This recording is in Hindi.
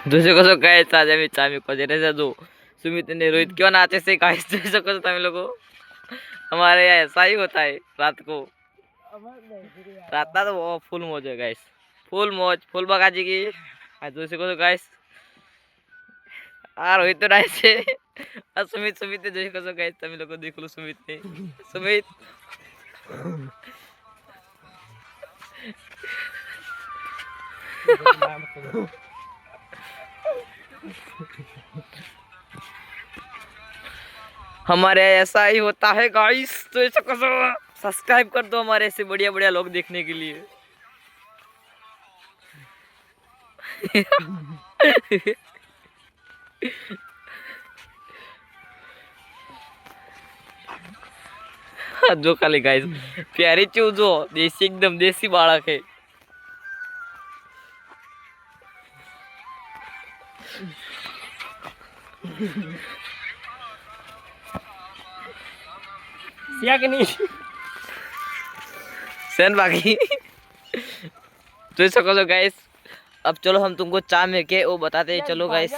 જોઈ શકો છો ગાઈસ આજે અમે ચા મી કોજે રે જો सुमित ने रोहित क्यों नाचे से गाइस જોઈ શકો છો તમે લોકો हमारे यहाँ ऐसा ही होता है रात को रात ना तो वो फुल मौज है गाइस फुल मौज फुल बगाजी की आज જોઈ શકો છો ગાइस आ रोहित तो नाचे और सुमित सुमित ने જોઈ શકો છો गाइस તમે લોકો દેખ લો सुमित ने सुमित हमारे ऐसा ही होता है गाइस तो सब्सक्राइब कर दो हमारे ऐसे बढ़िया बढ़िया लोग देखने के लिए जो खाली गाइस प्यारी चूज हो देसी एकदम देसी बालक है सेन बाकी जोई सको गाइस अब चलो हम तुमको चा में के वो बताते हैं चलो गाइस